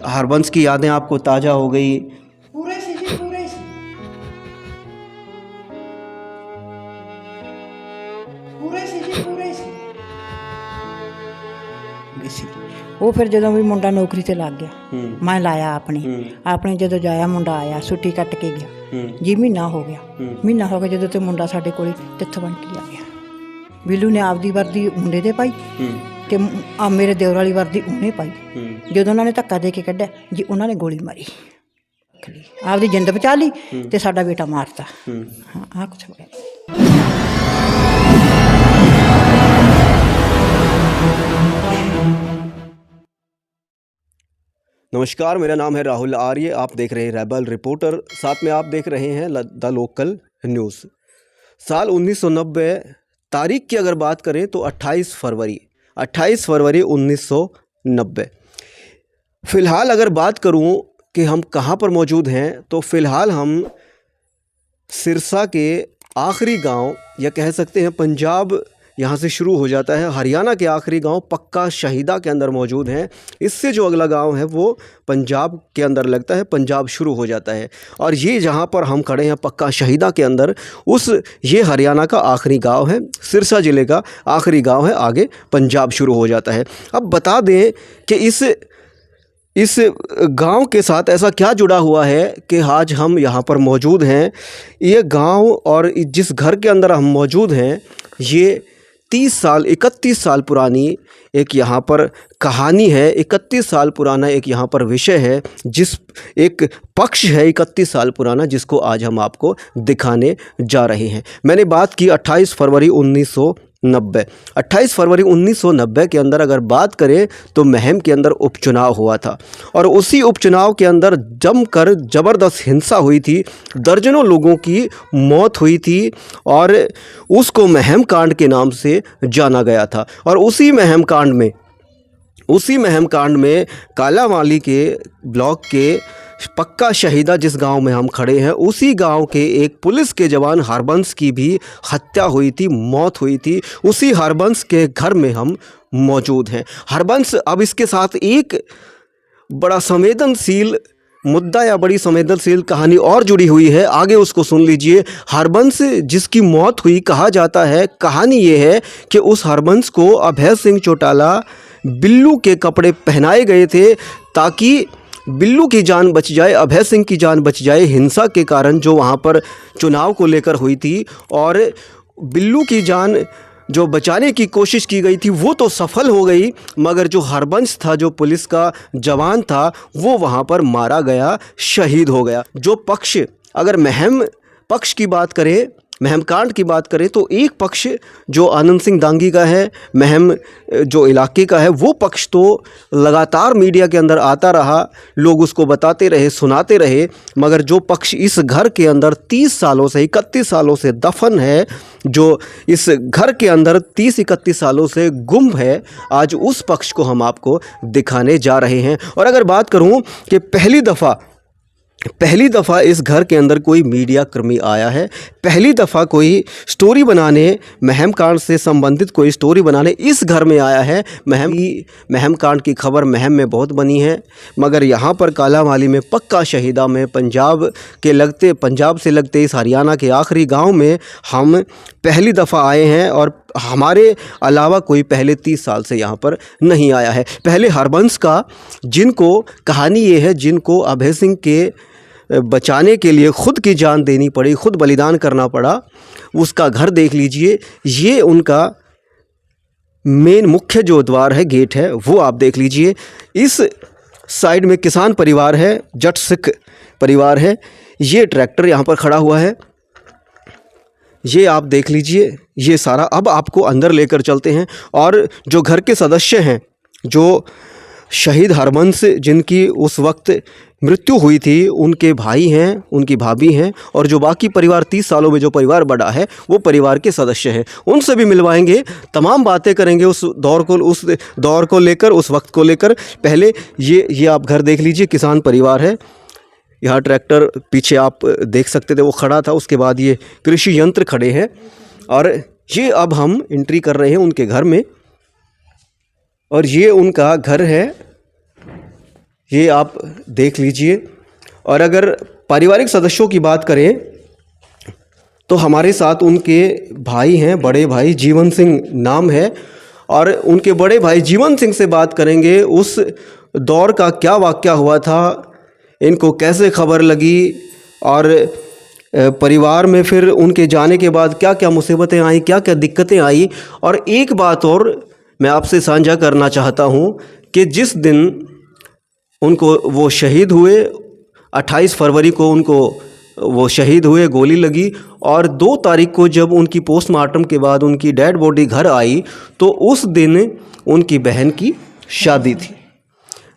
हरबंस की यादें आपको ताज़ा हो गई। पूरे से जी पूरे से ਉਹ ਫਿਰ ਜਦੋਂ ਵੀ ਮੁੰਡਾ ਨੌਕਰੀ ਤੇ ਲੱਗ ਗਿਆ ਮੈਂ ਲਾਇਆ ਆਪਣੇ ਜਦੋਂ ਜਾਇਆ ਮੁੰਡਾ ਆਇਆ ਛੁੱਟੀ ਕੱਟ ਕੇ ਗਿਆ ਜੀ ਮਹੀਨਾ ਹੋ ਗਿਆ ਜਦੋਂ ਤੇ ਮੁੰਡਾ ਸਾਡੇ ਕੋਲੇ ਤਿੱਥ ਬਣ ਕੇ ਆ ਗਿਆ। ਬਿੱਲੂ ਨੇ ਆਪਦੀ ਵਰਦੀ ਮੁੰਡੇ ਦੇ ਪਾਈ ਤੇ ਆ ਮੇਰੇ ਦਿਓਰ ਵਾਲੀ ਵਰਦੀ ਉਹਨੇ ਪਾਈ। ਜਦੋਂ ਉਹਨਾਂ ਨੇ ਧੱਕਾ ਦੇ ਕੇ ਕੱਢਿਆ ਜੀ ਉਹਨਾਂ ਨੇ ਗੋਲੀ ਮਾਰੀ, ਆਪਦੀ ਜਿੰਦ ਬਚਾ ਲਈ ਤੇ ਸਾਡਾ ਬੇਟਾ ਮਾਰਤਾ। ਹਾਂ ਆਹ ਕੁਛ ਹੋ ਗਿਆ। नमस्कार, मेरा नाम है राहुल आर्य। आप देख रहे हैं रेबल रिपोर्टर, साथ में आप देख रहे हैं द लोकल न्यूज़। साल 1990 तारीख की अगर बात करें तो 28 फरवरी 1990। फ़िलहाल अगर बात करूं कि हम कहां पर मौजूद हैं तो फ़िलहाल हम सिरसा के आखिरी गांव, या कह सकते हैं पंजाब यहाँ से शुरू हो जाता है, हरियाणा के आखिरी गांव पक्का शहीदा के अंदर मौजूद हैं। इससे जो अगला गांव है वो पंजाब के अंदर लगता है, पंजाब शुरू हो जाता है। और ये जहाँ पर हम खड़े हैं पक्का शहीदा के अंदर, ये हरियाणा का आखिरी गांव है, सिरसा ज़िले का आखिरी गांव है, आगे पंजाब शुरू हो जाता है। अब बता दें कि इस गांव के साथ ऐसा क्या जुड़ा हुआ है कि आज हम यहाँ पर मौजूद हैं। ये गांव और जिस घर के अंदर हम मौजूद हैं ये 31 साल पुरानी एक यहाँ पर कहानी है, 31 साल पुराना एक यहाँ पर विषय है, जिस एक पक्ष है 31 साल पुराना, जिसको आज हम आपको दिखाने जा रहे हैं। मैंने बात की 28 फरवरी 1990। 28 फरवरी 1990 के अंदर अगर बात करें तो महम के अंदर उपचुनाव हुआ था और उसी उपचुनाव के अंदर जमकर ज़बरदस्त हिंसा हुई थी, दर्जनों लोगों की मौत हुई थी और उसको महम कांड के नाम से जाना गया था। और उसी महम कांड में कालांवाली के ब्लॉक के पक्का शहीदा जिस गांव में हम खड़े हैं, उसी गांव के एक पुलिस के जवान हरबंस की भी हत्या हुई थी, मौत हुई थी। उसी हरबंस के घर में हम मौजूद हैं। हरबंस, अब इसके साथ एक बड़ा संवेदनशील मुद्दा या बड़ी संवेदनशील कहानी और जुड़ी हुई है, आगे उसको सुन लीजिए। हरबंस जिसकी मौत हुई, कहा जाता है, कहानी ये है कि उस हरबंस को अभय सिंह चौटाला बिल्लू के कपड़े पहनाए गए थे ताकि बिल्लू की जान बच जाए, अभय सिंह की जान बच जाए, हिंसा के कारण जो वहाँ पर चुनाव को लेकर हुई थी। और बिल्लू की जान जो बचाने की कोशिश की गई थी वो तो सफल हो गई, मगर जो हरबंस था, जो पुलिस का जवान था, वो वहाँ पर मारा गया, शहीद हो गया। जो पक्ष, अगर महम पक्ष की बात करें, महम कांड की बात करें, तो एक पक्ष जो आनंद सिंह दांगी का है, महम जो इलाके का है, वो पक्ष तो लगातार मीडिया के अंदर आता रहा, लोग उसको बताते रहे, सुनाते रहे। मगर जो पक्ष इस घर के अंदर 30 सालों से, 31 सालों से दफन है, जो इस घर के अंदर 30-31 सालों से गुम है, आज उस पक्ष को हम आपको दिखाने जा रहे हैं। और अगर बात करूं कि पहली दफ़ा इस घर के अंदर कोई मीडिया कर्मी आया है, पहली दफ़ा कोई स्टोरी बनाने, महम कांड से संबंधित कोई स्टोरी बनाने इस घर में आया है। महम कांड की खबर महम में बहुत बनी है, मगर यहाँ पर कालांवाली में पक्का शहीदा में पंजाब से लगते इस हरियाणा के आखिरी गांव में हम पहली दफ़ा आए हैं और हमारे अलावा कोई पहले 30 साल से यहाँ पर नहीं आया है। पहले हरबंस का, जिनको कहानी ये है, जिनको अभय सिंह के बचाने के लिए खुद की जान देनी पड़ी, खुद बलिदान करना पड़ा, उसका घर देख लीजिए। ये उनका मेन मुख्य जो द्वार है, गेट है, वो आप देख लीजिए। इस साइड में किसान परिवार है, जट सिख परिवार है। ये ट्रैक्टर यहाँ पर खड़ा हुआ है, ये आप देख लीजिए, ये सारा। अब आपको अंदर लेकर चलते हैं और जो घर के सदस्य हैं, जो शहीद हरबंस जिनकी उस वक्त मृत्यु हुई थी, उनके भाई हैं, उनकी भाभी हैं, और जो बाकी परिवार 30 सालों में जो परिवार बढ़ा है वो परिवार के सदस्य हैं, उनसे भी मिलवाएंगे, तमाम बातें करेंगे उस दौर को लेकर, उस वक्त को लेकर। पहले ये आप घर देख लीजिए, किसान परिवार है। यहाँ ट्रैक्टर पीछे आप देख सकते थे, वो खड़ा था। उसके बाद ये कृषि यंत्र खड़े हैं और ये अब हम एंट्री कर रहे हैं उनके घर में। और ये उनका घर है, ये आप देख लीजिए। और अगर पारिवारिक सदस्यों की बात करें तो हमारे साथ उनके भाई हैं, बड़े भाई जीवन सिंह नाम है, और उनके बड़े भाई जीवन सिंह से बात करेंगे उस दौर का क्या वाक़या हुआ था, इनको कैसे खबर लगी, और परिवार में फिर उनके जाने के बाद क्या क्या मुसीबतें आई, क्या क्या दिक्कतें आई। और एक बात और मैं आपसे साझा करना चाहता हूँ कि जिस दिन उनको वो शहीद हुए, 28 फरवरी को उनको वो शहीद हुए, गोली लगी, और 2 तारीख को जब उनकी पोस्टमार्टम के बाद उनकी डेड बॉडी घर आई तो उस दिन उनकी बहन की शादी थी।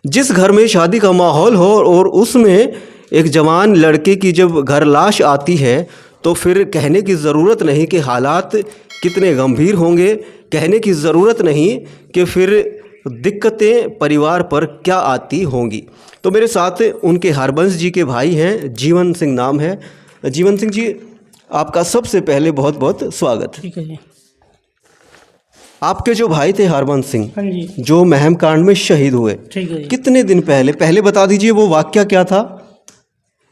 जिस घर में शादी का माहौल हो और उसमें एक जवान लड़के की जब घर लाश आती है तो फिर कहने की ज़रूरत नहीं कि हालात कितने गंभीर होंगे, कहने की ज़रूरत नहीं कि फिर दिक्कतें परिवार पर क्या आती होंगी। तो मेरे साथ उनके हरबंश जी के भाई हैं, जीवन सिंह नाम है। जीवन सिंह जी, आपका सबसे पहले बहुत बहुत स्वागत। ठीक है जी। आपके जो भाई थे हरबंश सिंह, हाँ जी। जो महम कांड में शहीद हुए, ठीक है जी। कितने दिन पहले बता दीजिए वो वाकया क्या था,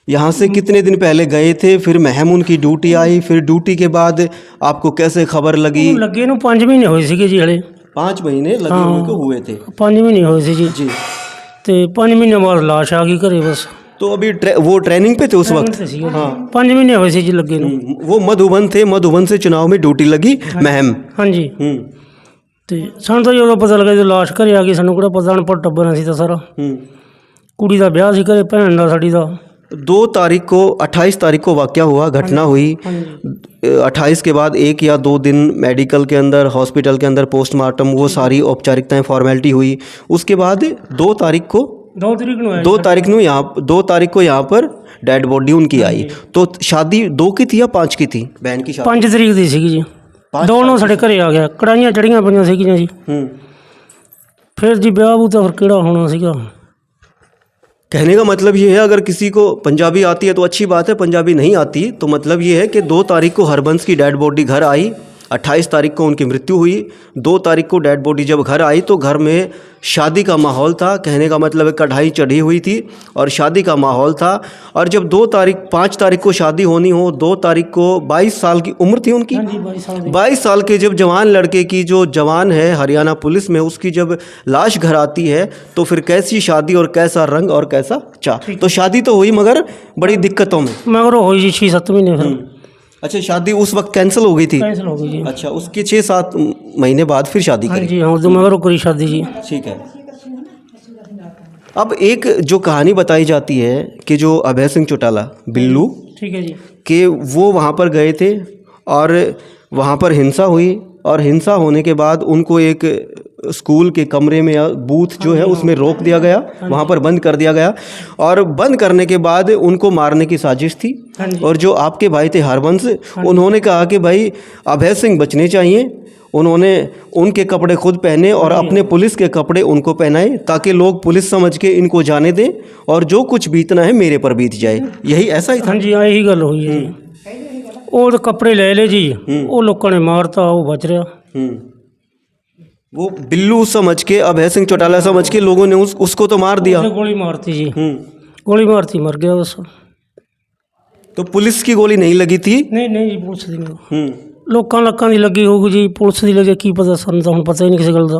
यहाँ से कितने दिन पहले गए थे, फिर महम उनकी ड्यूटी आई, फिर ड्यूटी के बाद आपको कैसे खबर लगी? ਲੱਗੇ ਨੂੰ 5 ਮਹੀਨੇ ਹੋਏ ਸੀਗੇ ਜੀ ਹਲੇ। 5 महीने लगे हुए को हुए थे 5 ਮਹੀਨੇ ਹੋਏ ਸੀ ਜੀ। जी। ਤੇ 5 ਮਹੀਨੇ ਬਾਅਦ ਲਾਸ਼ ਆ ਗਈ ਘਰੇ ਬਸ। तो अभी वो ट्रेनिंग पे थे उस वक्त? हाँ 5 ਮਹੀਨੇ ਹੋਏ ਸੀ ਜੀ ਲੱਗੇ ਨੂੰ। वो मधुबन थे, मधुबन से चुनाव में ड्यूटी लगी महम। हाँ जी। ਤੇ ਸਾਨੂੰ ਤਾਂ ਜਦੋਂ ਪਤਾ ਲੱਗਾ ਜਦੋਂ ਲਾਸ਼ ਘਰੇ ਆ ਗਈ ਸਾਨੂੰ ਕਿਹੜਾ ਪਤਾ, ਅਨਪੜ੍ਹ ਟੱਬਰ ਅਸੀਂ ਤਾਂ ਸਾਰਾ। ਕੁੜੀ ਦਾ ਵਿਆਹ ਸੀ ਘਰੇ, ਭੈਣ ਦਾ ਸਾਡੀ ਦਾ। 2 तारीख को 28 तारीख को वाकया हुआ, घटना हुई। 28 के बाद 1 या 2 दिन मेडिकल के अंदर, हॉस्पिटल के अंदर पोस्टमार्टम, वो सारी औपचारिकताएं फॉर्मेलिटी हुई। उसके बाद 2 तारीख को 2 ਤਰੀਕ ਨੂੰ ਆਇਆ। 2 तारीख को यहाँ पर डेड बॉडी उनकी आई। तो शादी 2 की थी या 5 की थी बहन की शादी? 5 ਤਰੀਕ ਦੀ ਸੀਗੀ ਜੀ। ਦੋਨੋਂ ਸਾਡੇ ਘਰੇ ਆ ਗਿਆ, ਕੜਾਈਆਂ ਚੜੀਆਂ ਪਈਆਂ ਸੀਗੀਆਂ ਜੀ। ਫਿਰ ਜੀ ਵਿਆਹ ਉਹ ਤਾਂ ਫਿਰ ਕਿਹੜਾ ਹੋਣਾ ਸੀਗਾ। कहने का मतलब ये है अगर किसी को पंजाबी आती है तो अच्छी बात है, पंजाबी नहीं आती तो मतलब ये है कि 2 तारीख को हरबंश की डेड बॉडी घर आई, 28 तारीख को उनकी मृत्यु हुई। 2 तारीख को डेड बॉडी जब घर आई तो घर में शादी का माहौल था। कहने का मतलब है कढ़ाई चढ़ी हुई थी और शादी का माहौल था। और जब 5 तारीख को शादी होनी हो, 2 तारीख को 22 साल की उम्र थी उनकी। 22 साल के जब जवान लड़के की, जो जवान है हरियाणा पुलिस में, उसकी जब लाश घर आती है तो फिर कैसी शादी और कैसा रंग और कैसा चाह। तो शादी तो हुई मगर बड़ी दिक्कतों में। मगर हुई जी 6-7 महीने फिर। अच्छा, शादी उस वक्त कैंसिल हो गई थी? कैंसिल हो गई जी। अच्छा, उसके 6-7 महीने बाद फिर शादी हाँ करी? जी। हाँ तो मगर करी शादी जी। ठीक है। अब एक जो कहानी बताई जाती है कि जो अभय सिंह चौटाला बिल्लू, ठीक है जी, कि वो वहाँ पर गए थे और वहाँ पर हिंसा हुई, और हिंसा होने के बाद उनको एक स्कूल के कमरे में या बूथ जो है उसमें रोक दिया गया, वहाँ पर बंद कर दिया गया। और बंद करने के बाद उनको मारने की साजिश थी। और जो आपके भाई थे हरबंश, उन्होंने कहा कि भाई अभय सिंह बचने चाहिए। उन्होंने उनके कपड़े खुद पहने और अपने पुलिस के कपड़े उनको पहनाए ताकि लोग पुलिस समझ के इनको जाने दें और जो कुछ बीतना है मेरे पर बीत जाए। यही ऐसा ही था? हाँ जी। हाँ यही गल हुई है जी। ਉਹ ਤਾਂ ਕੱਪੜੇ ਲੈ ਲਏ ਜੀ, ਉਹ ਲੋਕਾਂ ਨੇ ਮਾਰਤਾ, ਉਹ ਬਚ ਰਿਹਾ। वो बिल्लू समझ के, अभय सिंह चौटाला समझ के लोगों ने उसको तो मार दिया। गोली मारती जी, गोली मारती, मर गया बस। तो पुलिस की गोली नहीं लगी थी? नहीं नहीं जी, पुलिस ਦੀ ਨਹੀਂ। ਲੋਕਾਂ ਦੀ ਲੱਗੀ ਹੋਊਗੀ ਜੀ, ਪੁਲਿਸ ਦੀ ਲੱਗੇ ਕੀ ਪਤਾ, ਸਾਨੂੰ ਤਾਂ ਹੁਣ ਪਤਾ ਹੀ ਨਹੀਂ ਕਿਸੇ ਗੱਲ ਦਾ।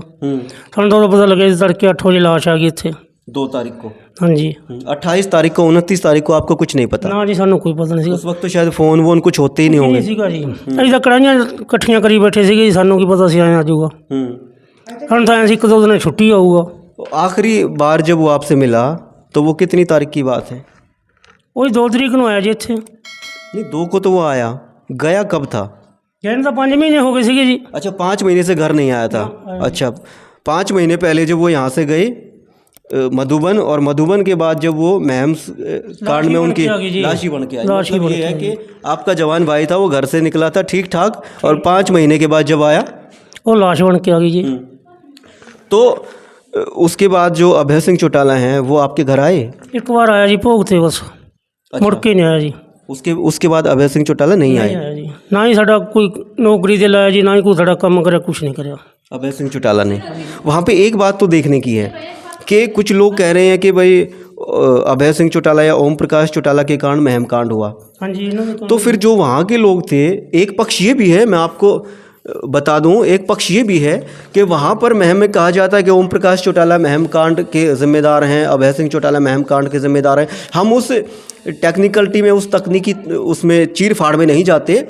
ਸਾਨੂੰ ਤਾਂ ਪਤਾ ਲੱਗਿਆ ਜੀ ਤੜਕੇ 8 ਵਜੇ ਲਾਸ਼ ਆ ਗਈ ਇੱਥੇ 2 तारीख को। हाँ जी। 28 तारीख को, 29 तारीख को आपको कुछ नहीं पता? ਨਾ ਜੀ ਸਾਨੂੰ ਕੋਈ ਪਤਾ ਨਹੀਂ ਸੀ। उस वक्त तो शायद फ़ोन वोन कुछ होते ही नहीं होंगे। ਸੀਗਾ ਜੀ, ਅਸੀਂ ਤਾਂ ਕੜਾਈਆਂ ਇਕੱਠੀਆਂ ਕਰੀ ਬੈਠੇ ਸੀਗੇ ਜੀ, ਸਾਨੂੰ ਕੀ ਪਤਾ ਸੀ ਆਇਆ ਜਾਊਗਾ। ਸਾਨੂੰ ਤਾਂ ਐਂ ਸੀ 1-2 ਦਿਨ ਛੁੱਟੀ ਆਊਗਾ। आखिरी बार जब वो आपसे मिला तो वो कितनी तारीख की बात है? ਉਹ 2 ਤਰੀਕ ਨੂੰ ਆਇਆ ਜੀ ਇੱਥੇ। नहीं, 2 को तो वो आया, गया कब था? कहने तो 5 महीने हो गए सीगे जी। अच्छा, 5 महीने से घर नहीं आया था। अच्छा, 5 महीने पहले जब वो यहाँ से गए मधुबन, और मधुबन के बाद जब वो महम कांड में उनकी लाशी बन के आई। मतलब ये है कि आपका जवान भाई था, वो घर से निकला था ठीक ठाक, और 5 महीने के बाद जब आया वो लाश बन के आ गई जी। तो उसके बाद जो अभय सिंह चौटाला हैं वो आपके घर आए? एक बार आया जी, भोग थे बस। मुड़ के नहीं आया जी। उसके बाद अभय सिंह चौटाला नहीं आए? आया जी, ना ही साडा कोई नौकरी से लाया जी, ना ही कोई साडा काम करे, कुछ नहीं कराया अभय सिंह चौटाला ने। वहाँ पे एक बात तो देखने की है कि कुछ लोग कह रहे हैं कि भाई अभय सिंह चौटाला या ओम प्रकाश चौटाला के कारण महम कांड हुआ। हाँ जी, इन्होंने तो फिर जो वहाँ के लोग थे, एक पक्ष ये भी है, मैं आपको बता दूं, एक पक्ष ये भी है कि वहाँ पर महम में कहा जाता है कि ओम प्रकाश चौटाला महम कांड के ज़िम्मेदार हैं, अभय सिंह चौटाला महम कांड के ज़िम्मेदार हैं। हम उस टेक्निकलिटी में, उस तकनीकी उसमें चीर फाड़ में नहीं जाते,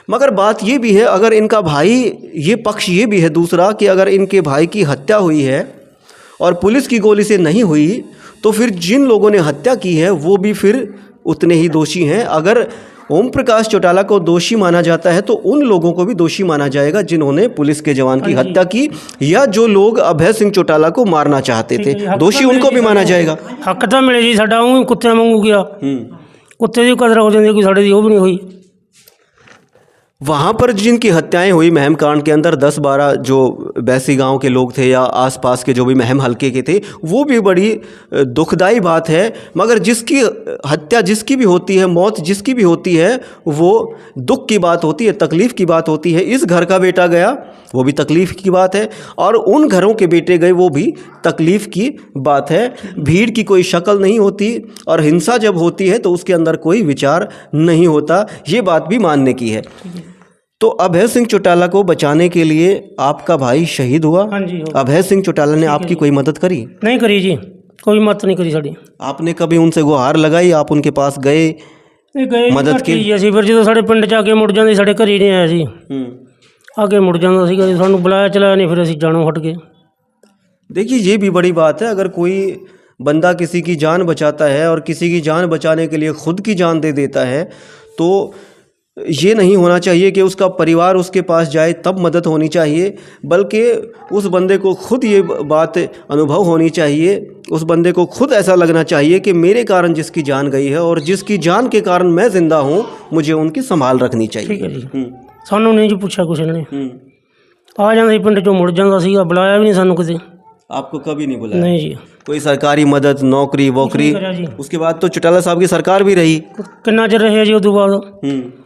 मगर बात ये भी है, अगर इनका भाई, ये पक्ष ये भी है दूसरा कि अगर इनके भाई की हत्या हुई है और पुलिस की गोली से नहीं हुई, तो फिर जिन लोगों ने हत्या की है वो भी फिर उतने ही दोषी हैं। अगर ओम प्रकाश चौटाला को दोषी माना जाता है तो उन लोगों को भी दोषी माना जाएगा जिन्होंने पुलिस के जवान की हत्या की, या जो लोग अभय सिंह चौटाला को मारना चाहते थे, दोषी उनको भी माना जाएगा। हक तो मिले जी साडा, ऊँ कुत्ते वांगू गया, कुत्ते की कदर हो जाती है, कोई साढ़े दी वो भी नहीं हुई। वहाँ पर जिनकी हत्याएं हुई महम कांड के अंदर, 10-12 जो बैसी गांव के लोग थे या आसपास के जो भी महम हलके के थे, वो भी बड़ी दुखदाई बात है। मगर जिसकी हत्या जिसकी भी होती है, मौत जिसकी भी होती है, वो दुख की बात होती है, तकलीफ़ की बात होती है। इस घर का बेटा गया, वो भी तकलीफ़ की बात है, और उन घरों के बेटे गए, वो भी तकलीफ़ की बात है। भीड़ की कोई शक्ल नहीं होती, और हिंसा जब होती है तो उसके अंदर कोई विचार नहीं होता, ये बात भी मानने की है। तो अभय सिंह चौटाला को बचाने के लिए आपका भाई शहीद हुआ। हाँ जी, अभय सिंह चौटाला ने आपकी कोई मदद करी? नहीं करी जी, कोई मदद नहीं करी साड़ी। आपने कभी उनसे गुहार लगाई? आप उनके पास गए मदद की? ਅਸੀਂ ਫਿਰ ਜਦੋਂ ਸਾਡੇ ਪਿੰਡ ਚ ਆ ਕੇ ਮੁੜ ਜਾਂਦੇ, ਸਾਡੇ ਘਰ ਹੀ ਨਹੀਂ ਆਇਆ ਸੀ, आगे मुड़ जाता ਸੀਗਾ ਜੀ, ਸਾਨੂੰ ਬੁਲਾਇਆ ਚਲਾਇਆ ਨਹੀਂ, ਫਿਰ ਅਸੀਂ ਜਾਣੋਂ हट गए। देखिए, ये भी बड़ी बात है, अगर कोई बंदा किसी की जान बचाता है और किसी की जान बचाने के लिए खुद की जान दे देता है, तो ये नहीं होना चाहिए कि उसका परिवार उसके पास जाए तब मदद होनी चाहिए, बल्कि उस बंदे को खुद ये बात अनुभव होनी चाहिए, उस बंदे को खुद ऐसा लगना चाहिए कि मेरे कारण जिसकी जान गई है और जिसकी जान के कारण मैं ज़िंदा हूँ, मुझे उनकी संभाल रखनी चाहिए। ठीक है जी। ਸਾਨੂੰ नहीं जी पूछा कुछ इन्होंने, आ जाता पिंड चों मुड़ जाता सीगा, बुलाया भी नहीं सानू किते। आपको कभी नहीं बुलाया? नहीं जी। कोई सरकारी मदद, नौकरी वोकरी? जी। उसके बाद तो चौटाला साहब की सरकार भी रही, किन्ना चिर रहे जी, उदों बाद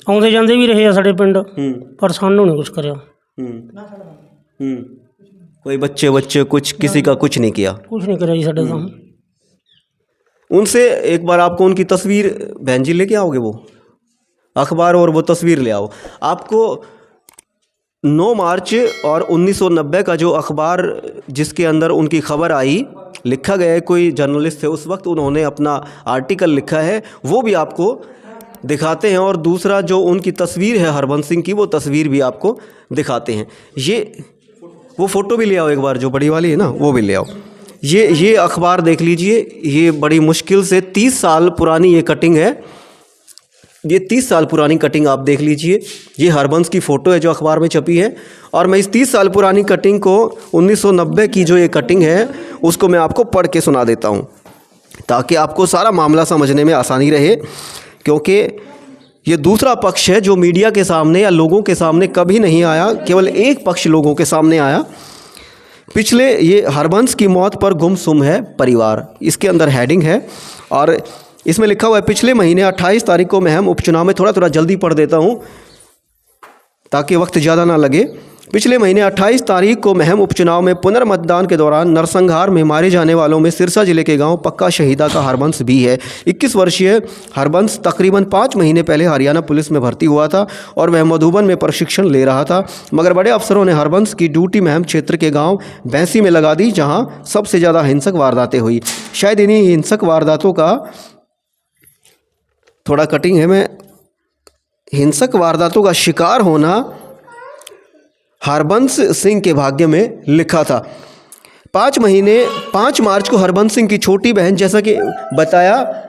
आउंदे जांदे भी रहे आ साडे पिंड, पर सानू नहीं कुछ करया। कोई बच्चे कुछ, किसी का कुछ नहीं किया? कुछ नहीं करा जी साडे साम। उनसे एक बार आपको उनकी तस्वीर बहन जी लेके आओगे, वो अखबार और वो तस्वीर ले आओ। आपको 9 मार्च और 1990 का जो अखबार जिसके अंदर उनकी खबर आई, लिखा गया है, कोई जर्नलिस्ट थे उस वक्त, उन्होंने अपना आर्टिकल लिखा है, वो भी आपको दिखाते हैं। और दूसरा जो उनकी तस्वीर है हरबंस सिंह की, वो तस्वीर भी आपको दिखाते हैं। ये वो फ़ोटो भी ले आओ एक बार, जो बड़ी वाली है ना, वो भी ले आओ। ये अखबार देख लीजिए, ये बड़ी मुश्किल से 30 साल पुरानी ये कटिंग है, ये 30 साल पुरानी कटिंग आप देख लीजिए। ये हरबंस की फ़ोटो है जो अखबार में छपी है, और मैं इस 30 साल पुरानी कटिंग को 1990 की जो ये कटिंग है उसको मैं आपको पढ़ के सुना देता हूँ, ताकि आपको सारा मामला समझने में आसानी रहे। क्योंकि ये दूसरा पक्ष है जो मीडिया के सामने या लोगों के सामने कभी नहीं आया, केवल एक पक्ष लोगों के सामने आया। पिछले, ये हरबंस की मौत पर गुमसुम है परिवार, इसके अंदर हेडिंग है, और इसमें लिखा हुआ है पिछले महीने 28 तारीख को महम उपचुनाव में, थोड़ा जल्दी पढ़ देता हूँ ताकि वक्त ज़्यादा ना लगे। पिछले महीने 28 तारीख को महम उपचुनाव में पुनर्मतदान के दौरान नरसंहार में मारे जाने वालों में सिरसा जिले के गांव पक्का शहीदा का हरबंस भी है। 21 वर्षीय हरबंस तकरीबन 5 महीने पहले हरियाणा पुलिस में भर्ती हुआ था और वह मधुबन में प्रशिक्षण ले रहा था, मगर बड़े अफसरों ने हरबंस की ड्यूटी महम क्षेत्र के गाँव भैंसी में लगा दी, जहाँ सबसे ज़्यादा हिंसक वारदातें हुई। शायद इन्हीं हिंसक वारदातों का, थोड़ा कटिंग है, मैं हिंसक वारदातों का शिकार होना हरबंस सिंह के भाग्य में लिखा था। 5 मार्च को हरबंस सिंह की छोटी बहन, जैसा कि बताया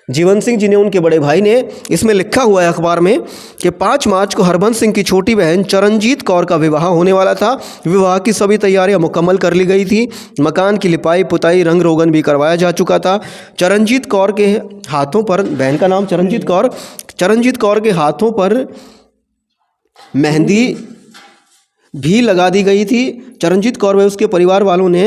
जीवन सिंह जी ने, उनके बड़े भाई ने, इसमें लिखा हुआ है अखबार में कि 5 मार्च को हरबंस सिंह की छोटी बहन चरणजीत कौर का विवाह होने वाला था। विवाह की सभी तैयारियां मुकम्मल कर ली गई थी। मकान की लिपाई पुताई रंग रोगन भी करवाया जा चुका था। चरणजीत कौर के हाथों पर, बहन का नाम चरणजीत कौर के हाथों पर मेहंदी भी लगा दी गई थी। चरणजीत कौर व उसके परिवार वालों ने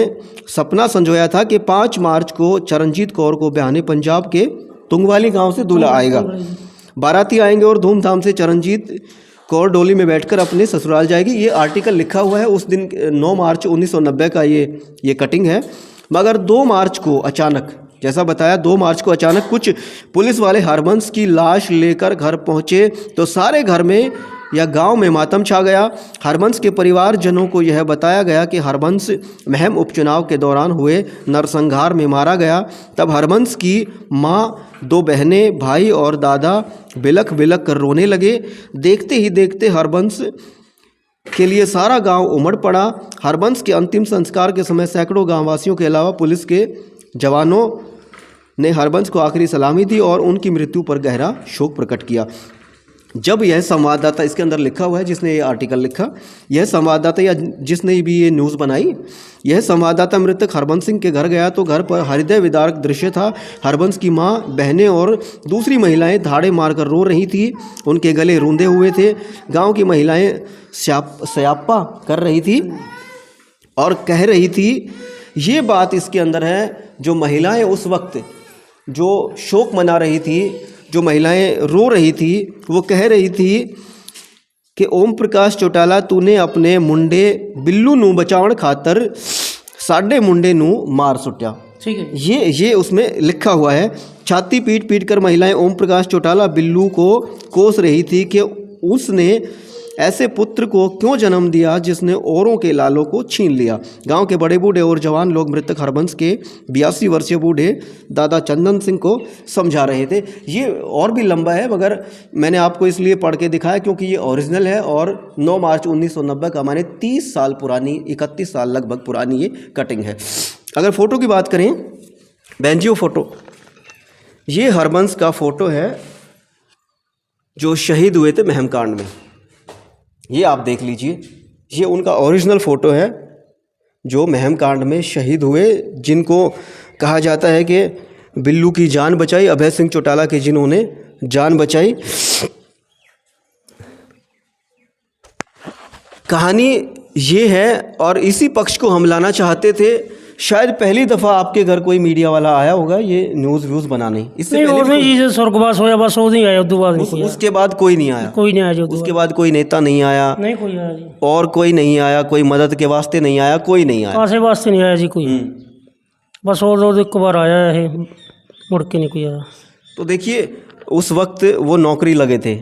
सपना संजोया था कि 5 मार्च को चरणजीत कौर को ब्याहने पंजाब के तुंगवाली गांव से दूल्हा आएगा। बाराती आएंगे और धूमधाम से चरणजीत कौर डोली में बैठकर अपने ससुराल जाएगी। ये आर्टिकल लिखा हुआ है उस दिन 9 मार्च 1990 का ये कटिंग है। मगर 2 मार्च को अचानक, जैसा बताया 2 मार्च को अचानक कुछ पुलिस वाले हरबंस की लाश लेकर घर पहुंचे तो सारे घर में या गांव में मातम छा गया। हरबंस के परिवारजनों को यह बताया गया कि हरबंस महम उपचुनाव के दौरान हुए नरसंहार में मारा गया। तब हरबंस की माँ, 2 बहनें, भाई और दादा बिलख बिलख कर रोने लगे। देखते ही देखते हरबंस के लिए सारा गांव उमड़ पड़ा। हरबंस के अंतिम संस्कार के समय सैकड़ों गांववासियों के अलावा पुलिस के जवानों ने हरबंस को आखिरी सलामी दी और उनकी मृत्यु पर गहरा शोक प्रकट किया। जब यह संवाददाता, इसके अंदर लिखा हुआ है जिसने ये आर्टिकल लिखा, यह संवाददाता या जिसने भी ये न्यूज़ बनाई, यह संवाददाता मृतक हरबंस सिंह के घर गया तो घर पर हृदय विदारक दृश्य था। हरबंस की माँ, बहनें और दूसरी महिलाएं धाड़े मारकर रो रही थी। उनके गले रूंधे हुए थे। गांव की महिलाएं स्यापा कर रही थी और कह रही थी, ये बात इसके अंदर है, जो महिलाएं उस वक्त जो शोक मना रही थी, जो महिलाएं रो रही थी, वो कह रही थी कि ओम प्रकाश चौटाला तूने अपने मुंडे बिल्लू नू बचावन खातर साडे मुंडे नू मार सुट्या। ठीक है। ये उसमें लिखा हुआ है। छाती पीट पीट कर महिलाएं ओम प्रकाश चौटाला बिल्लू को कोस रही थी कि उसने ऐसे पुत्र को क्यों जन्म दिया जिसने औरों के लालों को छीन लिया। गांव के बड़े बूढ़े और जवान लोग मृतक हरबंस के 82 वर्षीय बूढ़े दादा चंदन सिंह को समझा रहे थे। ये और भी लंबा है, मगर मैंने आपको इसलिए पढ़ के दिखाया क्योंकि ये ओरिजिनल है और 9 मार्च 1990 का, माने 30 साल पुरानी, 31 साल लगभग पुरानी ये कटिंग है। अगर फ़ोटो की बात करें, बेंजियो फ़ोटो, ये हरबंस का फ़ोटो है जो शहीद हुए थे महम कांड में। ये आप देख लीजिए, ये उनका ओरिजिनल फ़ोटो है जो महम कांड में शहीद हुए, जिनको कहा जाता है कि बिल्लू की जान बचाई, अभय सिंह चौटाला की जिन्होंने जान बचाई। कहानी ये है और इसी पक्ष को हम लाना चाहते थे। शायद पहली दफ़ा आपके घर कोई मीडिया वाला आया होगा ये न्यूज़ व्यूज़ बनाने। इससे नहीं, और नहीं, ये स्वर्गवास होया बस वो नहीं आया, उस बाद नहीं आया। उसके बाद कोई नहीं आया, कोई नहीं आया। जो उसके बाद कोई नेता नहीं आया, नहीं कोई आया जी, और कोई नहीं आया, कोई मदद के वास्ते नहीं आया, कोई नहीं आया। कासे वास्ते नहीं आया जी कोई, बस और एक बार आया है, मुड़ के नहीं कोई आया। तो देखिए उस वक्त वो नौकरी लगे थे,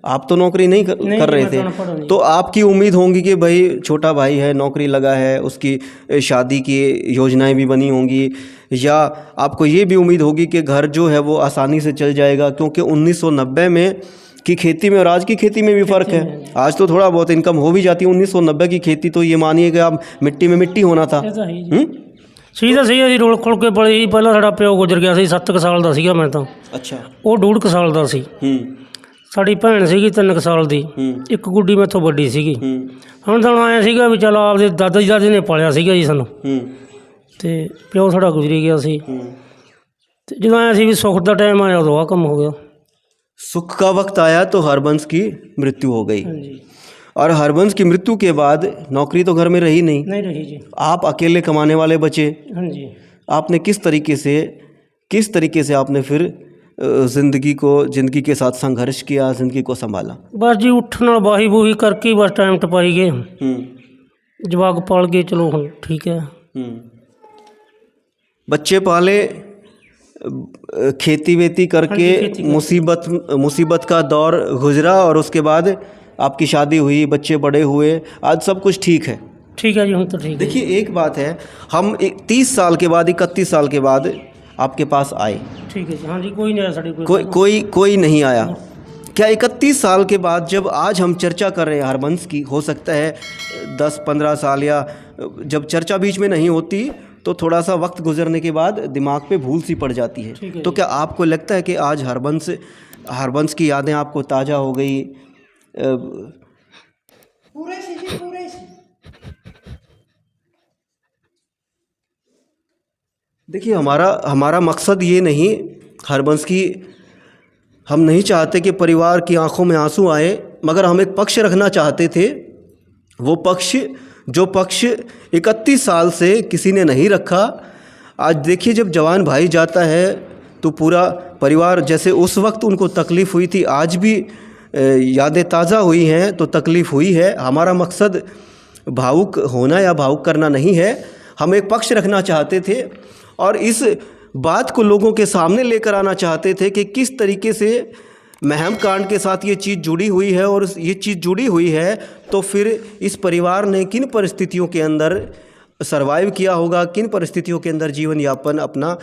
आप तो नौकरी नहीं कर रहे थे, तो आपकी उम्मीद होंगी कि भाई छोटा भाई है, नौकरी लगा है, उसकी शादी की योजनाएं भी बनी होंगी, या आपको ये भी उम्मीद होगी कि घर जो है वो आसानी से चल जाएगा, क्योंकि 1990 में की खेती में और आज की खेती में भी फ़र्क है। आज तो थोड़ा बहुत इनकम हो भी जाती है, 1990 की खेती तो ये मानिए कि आप मिट्टी में मिट्टी होना था। सीधा सही है जी, रोल खोल के बड़े ही पहला साड़ा प्यो गुजर गया सी, 7 साल का सीगा मैं तो। अच्छा। वो 2.5 साल का सी। साड़ी भैन सीगी 3 साल की, एक गुड्डी मैथों वड्डी सीगी। हम तो आया सीगा भी चलो आपके दादा जी ने पालिया सीगा जी सानू, ते प्यो साड़ा गुजरी गया सी। ते जदों आया सी भी सुख का टाइम आया उदों आ कम हो गया। सुख का वक्त आया तो हरबंस की मृत्यु हो गई। हाँ जी। और हरबंस की मृत्यु के बाद नौकरी तो घर में रही नहीं रही जी। आप अकेले कमाने वाले बचे। हाँ जी। आपने किस तरीके से आपने फिर ज़िंदगी के साथ संघर्ष किया, ज़िंदगी को संभाला? बस जी उठना बाही बूही करके बस टाइम टपाई गए, जवाक पाल गए, चलो हम ठीक है। बच्चे पाले, खेती वेती करके मुसीबत का दौर गुजरा और उसके बाद आपकी शादी हुई, बच्चे बड़े हुए, आज सब कुछ ठीक है। ठीक है जी, हम तो ठीक है। देखिए एक बात है, हम 30 साल के बाद, 31 साल के बाद आपके पास आए। ठीक है जी। हाँ जी, कोई नहीं आया साड़ी, कोई नहीं आया। क्या 31 साल के बाद जब आज हम चर्चा कर रहे हैं हरबंस की, हो सकता है 10-15 साल या जब चर्चा बीच में नहीं होती तो थोड़ा सा वक्त गुजरने के बाद दिमाग पे भूल सी पड़ जाती है। तो क्या आपको लगता है कि आज हरबंस की यादें आपको ताज़ा हो गई? पूरे से देखिए हमारा मकसद ये नहीं, हरबंस की हम नहीं चाहते कि परिवार की आंखों में आंसू आए, मगर हम एक पक्ष रखना चाहते थे, वो पक्ष 31 साल से किसी ने नहीं रखा। आज देखिए जब जवान भाई जाता है तो पूरा परिवार, जैसे उस वक्त उनको तकलीफ़ हुई थी, आज भी यादें ताज़ा हुई हैं तो तकलीफ़ हुई है। हमारा मकसद भावुक होना या भावुक करना नहीं है, हम एक पक्ष रखना चाहते थे और इस बात को लोगों के सामने लेकर आना चाहते थे कि किस तरीके से महम कांड के साथ ये चीज़ जुड़ी हुई है, और ये चीज़ जुड़ी हुई है तो फिर इस परिवार ने किन परिस्थितियों के अंदर सरवाइव किया होगा, किन परिस्थितियों के अंदर जीवन यापन अपना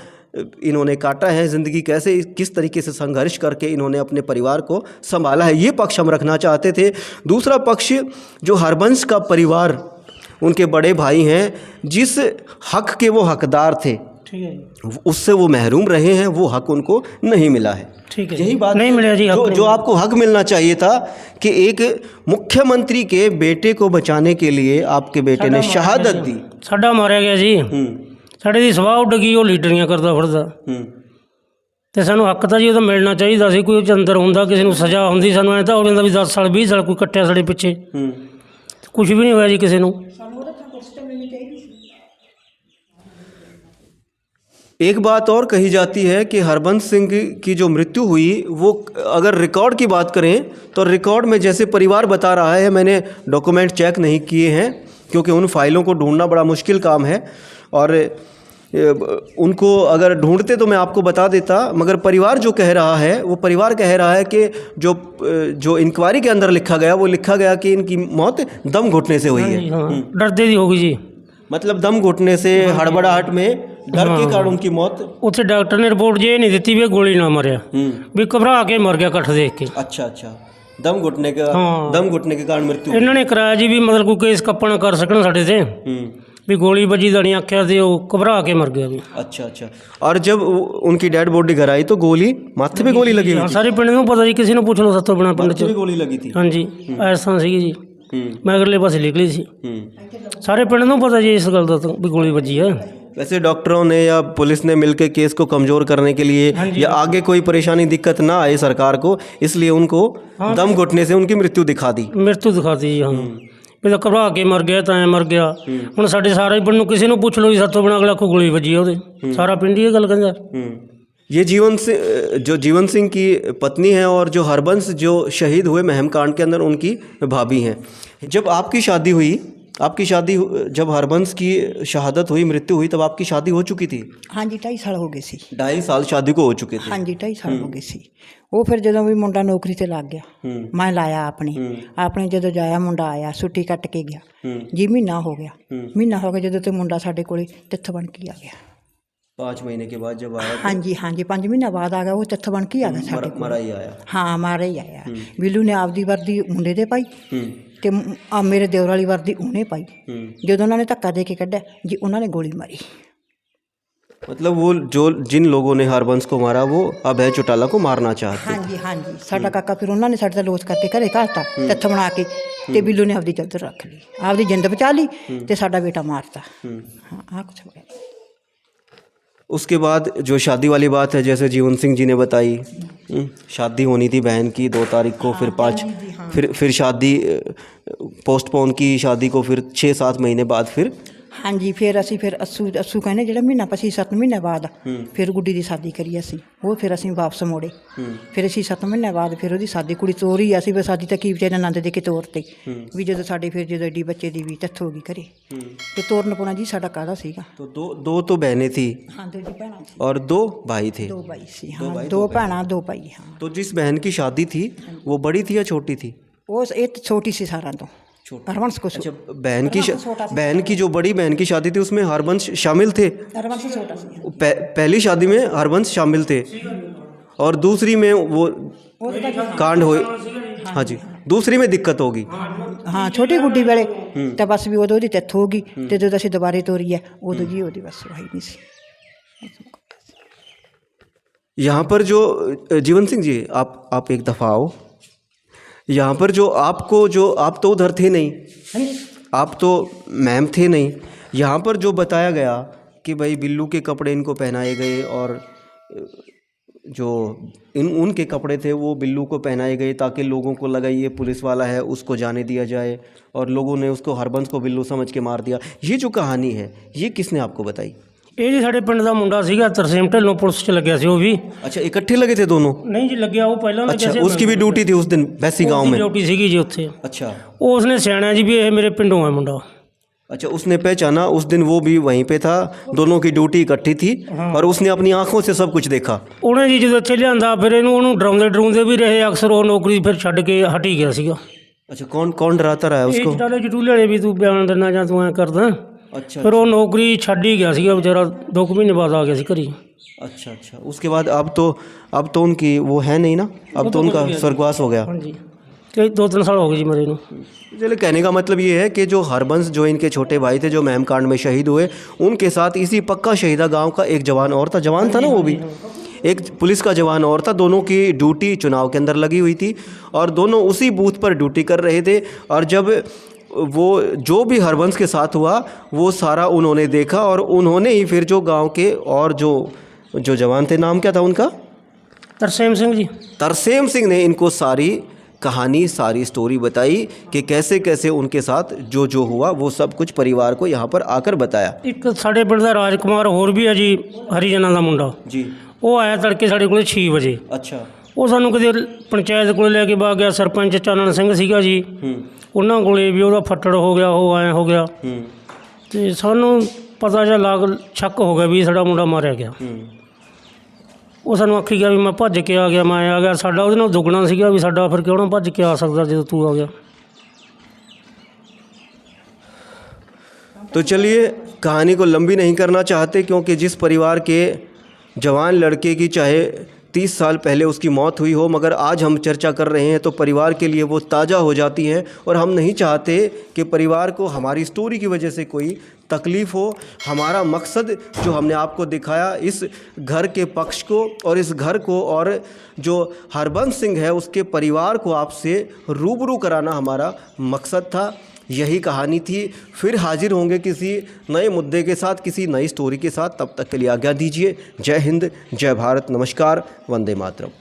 इन्होंने काटा है, ज़िंदगी कैसे किस तरीके से संघर्ष करके इन्होंने अपने परिवार को संभाला है, ये पक्ष हम रखना चाहते थे। दूसरा पक्ष जो हरबंश का परिवार, उनके बड़े भाई हैं, जिस हक के वो हकदार थे, ठीक है, उससे वो महरूम रहे हैं, वो हक उनको नहीं मिला है। ठीक है, यही बात नहीं मिला जी, जो आपको हक मिलना चाहिए था कि एक मुख्यमंत्री के बेटे को बचाने के लिए आपके बेटे ने शहादत दी। साडा मारिया गया जी, ਸਾਡੇ ਦੀ ਸਵਾਹ ਉੱਡ ਗਈ, ਉਹ ਲੀਡਰੀਆਂ ਕਰਦਾ ਫਿਰਦਾ। ਤੇ ਸਾਨੂੰ ਹੱਕ ਤਾਂ ਜੀ ਉਹਦਾ ਮਿਲਣਾ ਚਾਹੀਦਾ ਸੀ, ਕੋਈ ਉਹ 'ਚ ਅੰਦਰ ਹੁੰਦਾ, ਕਿਸੇ ਨੂੰ ਸਜ਼ਾ ਹੁੰਦੀ, ਸਾਨੂੰ ਐਂ ਤਾਂ ਹੋ ਜਾਂਦਾ ਵੀ 10 ਸਾਲ 20 ਸਾਲ ਕੋਈ ਕੱਟਿਆ ਸਾਡੇ ਪਿੱਛੇ, ਕੁਝ ਵੀ ਨਹੀਂ ਹੋਇਆ ਜੀ ਕਿਸੇ ਨੂੰ। एक बात और कही जाती है कि हरबंस सिंह की जो मृत्यु हुई, वो अगर रिकॉर्ड की बात करें तो रिकॉर्ड में जैसे परिवार बता रहा है, मैंने डॉक्यूमेंट चेक नहीं किए हैं क्योंकि उन फाइलों को ढूंढना बड़ा मुश्किल काम है, और उनको अगर ढूंढते तो मैं आपको बता देता, मगर परिवार जो कह रहा है, वो परिवार कह रहा है कि जो इंक्वायरी के अंदर लिखा गया, वो लिखा गया कि इनकी मौत दम घुटने से हुई है। ਡਰਦੇ ਦੀ ਹੋ ਗਈ ਜੀ, मतलब दम घुटने से, हड़बड़ाहट में, डर के कारण उनकी मौत। ਉੱਥੇ ਡਾਕਟਰ ਨੇ ਰਿਪੋर्ट ਜੇ ਨਹੀਂ ਦਿੱਤੀ ਵੀ ਇਹ ਗੋਲੀ ਨਾਲ ਮਰਿਆ, ਵੀ ਘਬਰਾ ਕੇ ਮਰ ਗਿਆ ਇਕੱਠ ਦੇਖ ਕੇ। अच्छा अच्छा, दम घुटने के कारण मृत्यु। ਇਹਨਾਂ ਨੇ ਕਰਾਇਆ ਜੀ ਵੀ मतलब कोई केस कप्पा कर सकन साढ़े से, भी गोली बजी दड़ी आख्या से वो घबरा के मर गया भी। अच्छा अच्छा, और जब उनकी डेड बॉडी घर आई तो गोली माथे पे गोली लगी हुई थी? सारे पिंड में पता जी, किसी ने पूछ लो सत्तो बना पिंड च गोली लगी थी। हाँ जी, ऐसा सी जी, मैं अगले पासे निकली सी, सारे पिंड में पता जी इस गल का तो भी गोली बजी है। वैसे डॉक्टरों ने या पुलिस ने मिलकर केस को कमज़ोर करने के लिए या आगे कोई परेशानी दिक्कत ना आए सरकार को, इसलिए उनको दम घुटने से उनकी मृत्यु दिखा दी। मृत्यु दिखाती हाँ, भी तो घबरा के मर गया, तो मर गया। ਹੁਣ ਸਾਡੇ ਸਾਰੇ ਪਿੰਡ ਨੂੰ ਕਿਸੇ ਨੂੰ ਪੁੱਛ ਲਓ ਜੀ, ਸੱਤੋਂ ਬਣਾ ਅਗਲਾ ਕੋ ਗੋਲੀ ਵੱਜੀ ਉਹਦੇ, ਸਾਰਾ ਪਿੰਡ ਹੀ ਇਹ ਗੱਲ ਕਹਿੰਦਾ। ये जीवन सिंह की पत्नी है और जो हरबंस जो शहीद हुए महम कांड के अंदर, उनकी भाभी हैं। जब आपकी शादी जब हरबंस की शहादत हुई, मृत्यु हुई, तब आपकी शादी हो चुकी थी? हाँ जी, 2.5 साल हो गए सी। 2.5 साल शादी को हो चुके थे? हाँ जी, 2.5 साल हो गए सी। ਉਹ ਫਿਰ ਜਦੋਂ ਵੀ ਮੁੰਡਾ ਨੌਕਰੀ ਤੇ ਲੱਗ ਗਿਆ, ਮੈਂ ਲਾਇਆ ਆਪਣੇ ਜਦੋਂ ਜਾਇਆ ਮੁੰਡਾ ਆਇਆ, ਛੁੱਟੀ ਕੱਟ ਕੇ ਗਿਆ ਜੀ, ਮਹੀਨਾ ਹੋ ਗਿਆ ਜਦੋਂ ਤੇ ਮੁੰਡਾ ਸਾਡੇ ਕੋਲੇ ਤਿੱਥ ਬਣ ਕੇ ਆ ਗਿਆ। 5 महीने के बाद जब आया? हाँ जी 5 महीना बाद आ गया, वो ਤਿੱਥ ਬਣ ਕੇ ਆ ਗਿਆ ਸਾਡੇ ਕੋਲ। मारा ही आया? हाँ, मारा ही आया। ਬਿੱਲੂ ਨੇ ਆਪਦੀ ਵਰਦੀ ਮੁੰਡੇ ਦੇ ਪਾਈ ਤੇ ਆ ਮੇਰੇ ਦਿਓਰ ਵਾਲੀ ਵਰਦੀ ਉਹਨੇ ਪਾਈ। ਜਦੋਂ ਉਹਨਾਂ ਨੇ ਧੱਕਾ ਦੇ ਕੇ ਕੱਢਿਆ ਜੀ, ਉਹਨਾਂ ਨੇ ਗੋਲੀ ਮਾਰੀ। मतलब वो जिन लोगों ने हरबंस को मारा, वो अभय चौटाला को मारना चाहते। हाँ जी, साडा काका फिर उन्होंने साडे दा लोच करके घरे घालता, तिੱਥ बना के, ते बिल्लू ने आपदी चादर रख ली, आपदी जिंद बचा ली, ते साडा बेटा मारता। हाँ, आ कुछ हो गया। उसके बाद जो शादी वाली बात है, जैसे जीवन सिंह जी ने बताई, शादी होनी थी बहन की 2 तारीख को, फिर 5 फिर शादी पोस्टपोन की, शादी को फिर 6-7 महीने बाद फिर। हाँ जी, फिर असी फिर अस्सू कहने जो महीना 6-7 महीने बाद फिर गुड्डी की शादी करी असी, वो फिर असी वापस मोड़े, फिर 6-7 महीने बाद फिर वो शादी कुड़ी ਤੋਰੀ असी फिर शादी तक की बेचारे आनंद दे के तोरते भी, जो साढ़े फिर जो एडी बच्चे की भी डेथ हो गई घरे, तो तोरन पाना जी साडा काहदा सीगा। तो दो तो बहनें थी? हाँ, 2 भैणां सी और 2 भाई थे? 2 भाई सी। हाँ, 2 भैणां 2 भाई। हाँ, तो जिस बहन की शादी थी वो बड़ी थी या छोटी थी? वो एक छोटी सी सारा तो हरबंस को। अच्छा, बहन की जो बड़ी बहन की शादी थी उसमें हरबंस शामिल थे? हरबंस छोटा सी। पहली शादी में हरबंस शामिल थे और दूसरी में वो कांड हुए। हाँ जी, दूसरी में दिक्कत होगी। हाँ, छोटी गुड्डी वेले तो बस भी उदों दी डेथ हो गई, तो जो असीं दोबारे तोरी है उदों जी ओदी बस वही नहीं सी। यहाँ पर जो जीवन सिंह जी, आप एक दफ़ा आओ यहाँ पर। आप तो उधर थे नहीं, आप तो मैम थे नहीं। यहाँ पर जो बताया गया कि भाई बिल्लू के कपड़े इनको पहनाए गए और जो उनके कपड़े थे वो बिल्लू को पहनाए गए ताकि लोगों को लगा ये पुलिस वाला है, उसको जाने दिया जाए, और लोगों ने उसको हरबंस को बिल्लू समझ के मार दिया। ये जो कहानी है, ये किसने आपको बताई? ਇਹ ਜੀ ਸਾਡੇ ਪਿੰਡ ਦਾ ਮੁੰਡਾ ਸੀਗਾ, ਤਰਸੇਮ ਢਿੱਲੋਂ, ਪੁਲਿਸ 'ਚ ਲੱਗਿਆ ਸੀ ਉਹ ਵੀ। अच्छा, इकट्ठे लगे थे दोनों? ਨਹੀਂ ਜੀ, ਲੱਗਿਆ ਉਹ ਪਹਿਲਾਂ ਲੱਗਿਆ अच्छा, ਸੀ। उसकी भी ड्यूटी थी उस दिन वैसी गांव में? ड्यूटी ਸੀਗੀ ਜੀ ਉੱਥੇ। अच्छा ਉਸਨੇ ਸਿਆਣਿਆ ਜੀ ਵੀ ਇਹ ਮੇਰੇ ਪਿੰਡੋਂ ਹੈ ਮੁੰਡਾ। अच्छा, उसने पहचाना उस दिन वो भी वहीं पे था, दोनों की ड्यूटी इकट्ठी थी और उसने अपनी आंखों से सब कुछ देखा। ਉਹਨੇ ਜੀ ਜਦੋਂ ਇੱਥੇ ਲਿਆਂਦਾ ਫਿਰ ਉਹਨੂੰ ਡਰਾਉਂਦੇ ਡਰਾਉਂਦੇ ਵੀ ਰਹੇ, ਅਕਸਰ ਉਹ ਨੌਕਰੀ ਫਿਰ ਛੱਡ ਕੇ ਹਟ ਹੀ ਗਿਆ ਸੀਗਾ। अच्छा, कौन कौन डराता रहा है ਇਹ उसको? ਚਟਾਲੇ ਚਟੂਲੇ ਵਾਲੇ ਵੀ ਤੂੰ ਬਿਆਨ ਦਿੰਦਾ ਜਾਂ ਤੂੰ ਐਂ ਕਰਦਾ, अच्छा ਫਿਰ ਉਹ ਨੌਕਰੀ ਛੱਡ ਹੀ ਗਿਆ ਸੀਗਾ ਵਿਚਾਰਾ, 2 ਮਹੀਨੇ ਬਾਅਦ ਆ ਗਿਆ ਸੀ ਘਰੀ। अच्छा अच्छा, उसके बाद अब तो उनकी वो है नहीं ना, अब तो उनका स्वर्गवास हो गया। ਹਾਂਜੀ, ਤੇ 2-3 साल हो गए जी मरे ਨੂੰ। चलिए, कहने का मतलब ये है कि जो हरबंस, जो इनके छोटे भाई थे जो महम कांड में शहीद हुए, उनके साथ इसी पक्का शहीदा गांव का एक जवान और था, जवान था ना वो भी, एक पुलिस का जवान और था। दोनों की ड्यूटी चुनाव के अंदर लगी हुई थी और दोनों उसी बूथ पर ड्यूटी कर रहे थे। और जब वो जो भी हरबंस के साथ हुआ वो सारा उन्होंने देखा और उन्होंने ही फिर जो गांव के और जो जवान थे, नाम क्या था उनका? ਤਰਸੇਮ ਸਿੰਘ ਜੀ। तरसेम सिंह ने इनको सारी कहानी, सारी स्टोरी बताई कि कैसे कैसे उनके साथ जो हुआ वो सब कुछ परिवार को यहाँ पर आकर बताया। ਇੱਕ ਸਾਡੇ ਪਿੰਡ ਦਾ ਰਾਜਕੁਮਾਰ ਹੋਰ ਵੀ ਹੈ ਜੀ, ਹਰੀਜਨਾਂ ਦਾ ਮੁੰਡਾ। जी, ਉਹ ਆਇਆ ਤੜਕੇ ਸਾਡੇ ਕੋਲ 6 ਵਜੇ। अच्छा। ਉਹ ਸਾਨੂੰ ਕਿਤੇ ਪੰਚਾਇਤ ਕੋਲ ਲੈ ਕੇ ਵਗ ਗਿਆ। ਸਰਪੰਚ ਚਾਨਣ ਸਿੰਘ ਸੀਗਾ ਜੀ, ਉਹਨਾਂ ਕੋਲੇ ਵੀ ਉਹਦਾ ਫੱਟੜ ਹੋ ਗਿਆ, ਉਹ ਐਂ ਹੋ ਗਿਆ। ਤੇ ਸਾਨੂੰ ਪਤਾ ਜਿਹਾ ਸ਼ੱਕ ਹੋ ਗਿਆ ਵੀ ਸਾਡਾ ਮੁੰਡਾ ਮਾਰਿਆ ਗਿਆ। ਉਹ ਸਾਨੂੰ ਆਖੀ ਗਿਆ ਵੀ ਮੈਂ ਭੱਜ ਕੇ ਆ ਗਿਆ, ਮੈਂ ਆ ਗਿਆ। ਸਾਡਾ ਉਹਦੇ ਨਾਲ ਦੁੱਗਣਾ ਸੀਗਾ ਵੀ ਸਾਡਾ ਫਿਰ ਕਿਉਂ ਨਾ ਭੱਜ ਕੇ ਆ ਸਕਦਾ ਜਦੋਂ ਤੂੰ ਆ ਗਿਆ। तो चलिए, कहानी को लंबी नहीं करना चाहते क्योंकि जिस परिवार के जवान लड़के की चाहे 30 साल पहले उसकी मौत हुई हो, मगर आज हम चर्चा कर रहे हैं तो परिवार के लिए वो ताज़ा हो जाती हैं और हम नहीं चाहते कि परिवार को हमारी स्टोरी की वजह से कोई तकलीफ़ हो। हमारा मकसद जो हमने आपको दिखाया, इस घर के पक्ष को और इस घर को और जो हरबंस सिंह है उसके परिवार को आपसे रूबरू कराना हमारा मकसद था। यही कहानी थी। फिर हाजिर होंगे किसी नए मुद्दे के साथ, किसी नई स्टोरी के साथ। तब तक के लिए आज्ञा दीजिए। जय हिंद, जय भारत, नमस्कार, वंदे मातरम।